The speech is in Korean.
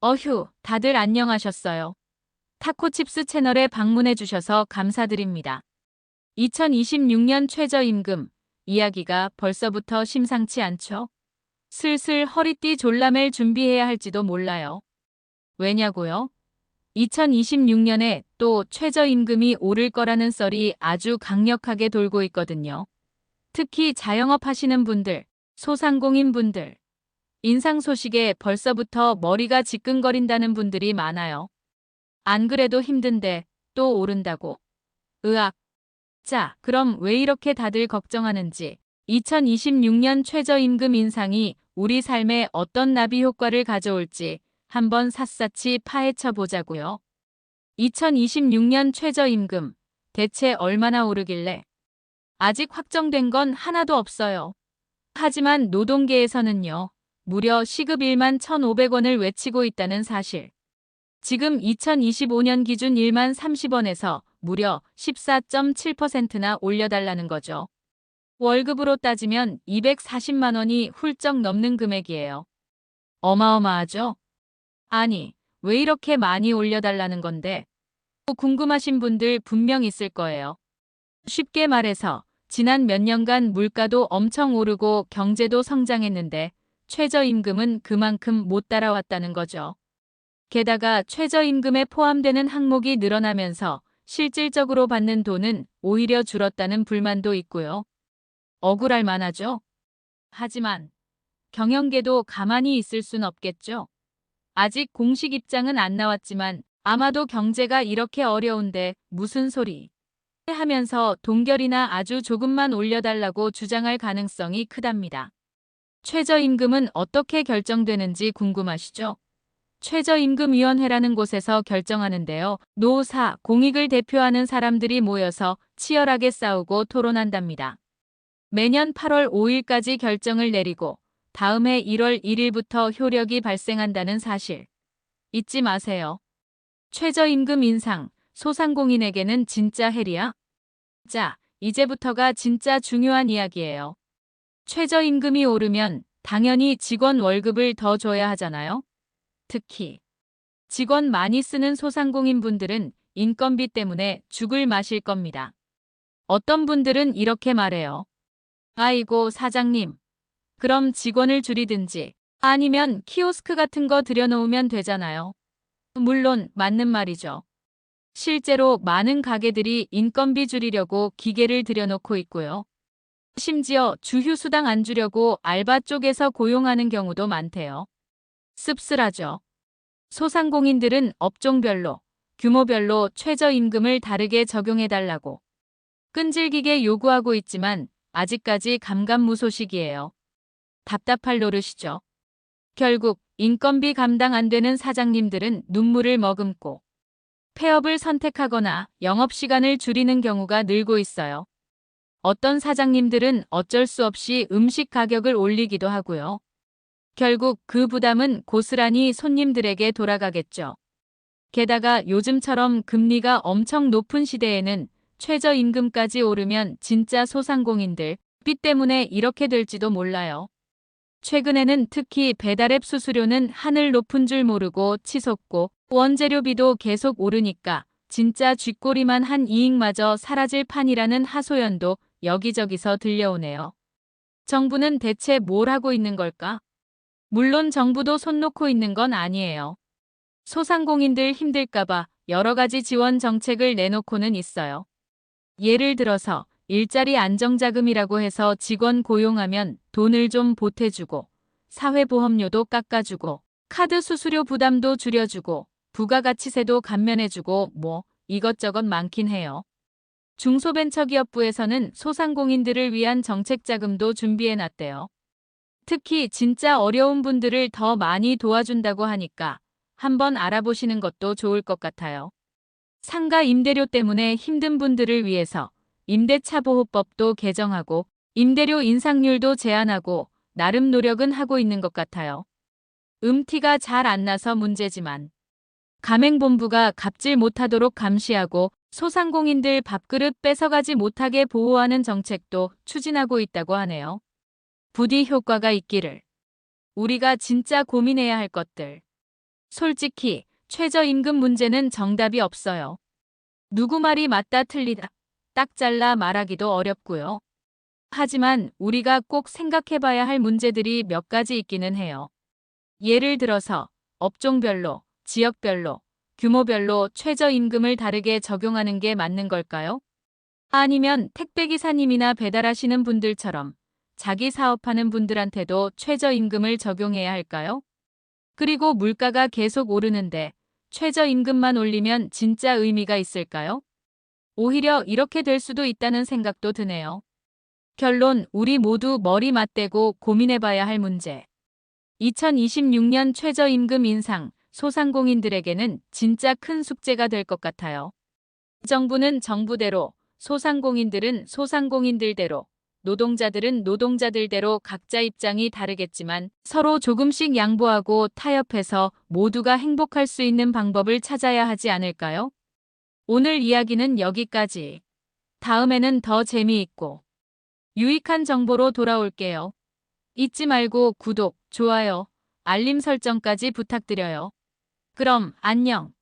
어휴, 다들 안녕하셨어요. 타코칩스 채널에 방문해 주셔서 감사드립니다. 2026년 최저임금 이야기가 벌써부터 심상치 않죠? 슬슬 허리띠 졸라맬 준비해야 할지도 몰라요. 왜냐고요? 2026년에 또 최저임금이 오를 거라는 썰이 아주 강력하게 돌고 있거든요. 특히 자영업 하시는 분들, 소상공인 분들, 인상 소식에 벌써부터 머리가 지끈거린다는 분들이 많아요. 안 그래도 힘든데 또 오른다고. 으악. 자, 그럼 왜 이렇게 다들 걱정하는지 2026년 최저임금 인상이 우리 삶에 어떤 나비 효과를 가져올지 한번 샅샅이 파헤쳐 보자고요. 2026년 최저임금 대체 얼마나 오르길래? 아직 확정된 건 하나도 없어요. 하지만 노동계에서는요. 무려 시급 1만 1,500원을 외치고 있다는 사실. 지금 2025년 기준 1만 30원에서 무려 14.7%나 올려달라는 거죠. 월급으로 따지면 240만 원이 훌쩍 넘는 금액이에요. 어마어마하죠? 아니, 왜 이렇게 많이 올려달라는 건데? 궁금하신 분들 분명 있을 거예요. 쉽게 말해서 지난 몇 년간 물가도 엄청 오르고 경제도 성장했는데 최저임금은 그만큼 못 따라왔다는 거죠. 게다가 최저임금에 포함되는 항목이 늘어나면서 실질적으로 받는 돈은 오히려 줄었다는 불만도 있고요. 억울할 만하죠. 하지만 경영계도 가만히 있을 순 없겠죠. 아직 공식 입장은 안 나왔지만 아마도 경제가 이렇게 어려운데 무슨 소리 하면서 동결이나 아주 조금만 올려달라고 주장할 가능성이 크답니다. 최저임금은 어떻게 결정되는지 궁금하시죠? 최저임금위원회라는 곳에서 결정하는데요. 노사, 공익을 대표하는 사람들이 모여서 치열하게 싸우고 토론한답니다. 매년 8월 5일까지 결정을 내리고 다음 해 1월 1일부터 효력이 발생한다는 사실. 잊지 마세요. 최저임금 인상, 소상공인에게는 진짜 헬이야? 자, 이제부터가 진짜 중요한 이야기예요. 최저임금이 오르면 당연히 직원 월급을 더 줘야 하잖아요. 특히 직원 많이 쓰는 소상공인 분들은 인건비 때문에 죽을 마실 겁니다. 어떤 분들은 이렇게 말해요. 아이고, 사장님. 그럼 직원을 줄이든지 아니면 키오스크 같은 거 들여놓으면 되잖아요. 물론 맞는 말이죠. 실제로 많은 가게들이 인건비 줄이려고 기계를 들여놓고 있고요. 심지어 주휴수당 안 주려고 알바 쪽에서 고용하는 경우도 많대요. 씁쓸하죠. 소상공인들은 업종별로, 규모별로 최저임금을 다르게 적용해달라고 끈질기게 요구하고 있지만 아직까지 감감무소식이에요. 답답할 노릇이죠. 결국 인건비 감당 안 되는 사장님들은 눈물을 머금고 폐업을 선택하거나 영업시간을 줄이는 경우가 늘고 있어요. 어떤 사장님들은 어쩔 수 없이 음식 가격을 올리기도 하고요. 결국 그 부담은 고스란히 손님들에게 돌아가겠죠. 게다가 요즘처럼 금리가 엄청 높은 시대에는 최저임금까지 오르면 진짜 소상공인들 빚 때문에 이렇게 될지도 몰라요. 최근에는 특히 배달앱 수수료는 하늘 높은 줄 모르고 치솟고 원재료비도 계속 오르니까 진짜 쥐꼬리만 한 이익마저 사라질 판이라는 하소연도 여기저기서 들려오네요. 정부는 대체 뭘 하고 있는 걸까? 물론 정부도 손 놓고 있는 건 아니에요. 소상공인들 힘들까봐 여러 가지 지원 정책을 내놓고는 있어요. 예를 들어서 일자리 안정자금이라고 해서 직원 고용하면 돈을 좀 보태주고 사회보험료도 깎아주고 카드 수수료 부담도 줄여주고 부가가치세도 감면해주고 뭐 이것저것 많긴 해요. 중소벤처기업부에서는 소상공인들을 위한 정책자금도 준비해놨대요. 특히 진짜 어려운 분들을 더 많이 도와준다고 하니까 한번 알아보시는 것도 좋을 것 같아요. 상가 임대료 때문에 힘든 분들을 위해서 임대차 보호법도 개정하고 임대료 인상률도 제한하고 나름 노력은 하고 있는 것 같아요. 티가 잘 안 나서 문제지만 가맹본부가 갑질 못하도록 감시하고 소상공인들 밥그릇 뺏어가지 못하게 보호하는 정책도 추진하고 있다고 하네요. 부디 효과가 있기를. 우리가 진짜 고민해야 할 것들. 솔직히 최저임금 문제는 정답이 없어요. 누구 말이 맞다 틀리다 딱 잘라 말하기도 어렵고요. 하지만 우리가 꼭 생각해봐야 할 문제들이 몇 가지 있기는 해요. 예를 들어서 업종별로, 지역별로, 규모별로 최저임금을 다르게 적용하는 게 맞는 걸까요? 아니면 택배기사님이나 배달하시는 분들처럼 자기 사업하는 분들한테도 최저임금을 적용해야 할까요? 그리고 물가가 계속 오르는데 최저임금만 올리면 진짜 의미가 있을까요? 오히려 이렇게 될 수도 있다는 생각도 드네요. 결론, 우리 모두 머리 맞대고 고민해봐야 할 문제. 2026년 최저임금 인상, 소상공인들에게는 진짜 큰 숙제가 될 것 같아요. 정부는 정부대로, 소상공인들은 소상공인들대로, 노동자들은 노동자들대로 각자 입장이 다르겠지만 서로 조금씩 양보하고 타협해서 모두가 행복할 수 있는 방법을 찾아야 하지 않을까요? 오늘 이야기는 여기까지. 다음에는 더 재미있고 유익한 정보로 돌아올게요. 잊지 말고 구독, 좋아요, 알림 설정까지 부탁드려요. 그럼 안녕.